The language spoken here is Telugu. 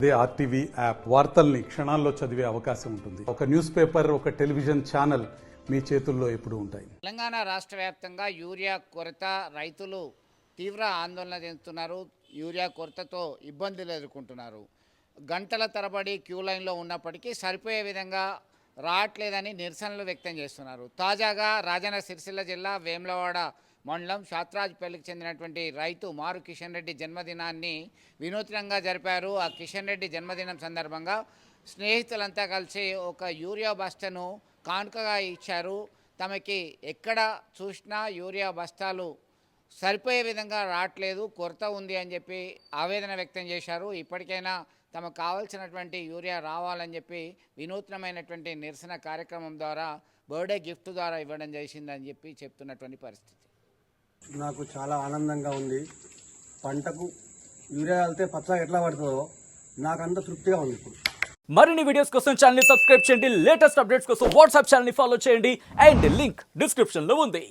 అదే ఆర్టీవీ యాప్ వార్తల్ని క్షణాల్లో చదివే అవకాశం ఉంటుంది. ఒక న్యూస్ పేపర్, ఒక టెలివిజన్ ఛానల్ మీ చేతుల్లో ఎప్పుడూ ఉంటాయి. తెలంగాణ రాష్ట్ర వ్యాప్తంగా యూరియా కొరత, రైతులు తీవ్ర ఆందోళన చెందుతున్నారు. యూరియా కొరతతో ఇబ్బందులు ఎదుర్కొంటున్నారు. గంటల తరబడి క్యూ లైన్లో ఉన్నప్పటికీ సరిపోయే విధంగా రావట్లేదని నిరసనలు వ్యక్తం చేస్తున్నారు. తాజాగా రాజన్న సిరిసిల్ల జిల్లా వేములవాడ మండలం శాత్రాజ్పల్లికి చెందినటువంటి రైతు మారు కిషన్ రెడ్డి జన్మదినాన్ని వినూత్నంగా జరిపారు. ఆ కిషన్ రెడ్డి జన్మదినం సందర్భంగా స్నేహితులంతా కలిసి ఒక యూరియా బస్తాను కానుకగా ఇచ్చారు. తమకి ఎక్కడ చూసినా యూరియా బస్తాలు సరిపోయే విధంగా రావట్లేదు, కొరత ఉంది అని చెప్పి ఆవేదన వ్యక్తం చేశారు. ఇప్పటికైనా తమకు కావాల్సినటువంటి యూరియా రావాలని చెప్పి వినూత్నమైనటువంటి నిరసన కార్యక్రమం ద్వారా బర్త్డే గిఫ్ట్ ద్వారా ఇవ్వడం చేసిందని చెప్పి చెప్తున్నటువంటి పరిస్థితి. నాకు చాలా ఆనందంగా ఉంది. పంటకు యూరియా వెళ్తే పచ్చగా ఎట్లా పడుతుందో నాకంత తృప్తిగా ఉంది. మరిన్ని వీడియోస్ కోసం ఛానల్ ని సబ్స్క్రైబ్ చేయండి. లేటెస్ట్ అప్డేట్స్ కోసం వాట్సాప్ ఛానల్ ని ఫాలో చేయండి. అండ్ లింక్ డిస్క్రిప్షన్ లో ఉంది.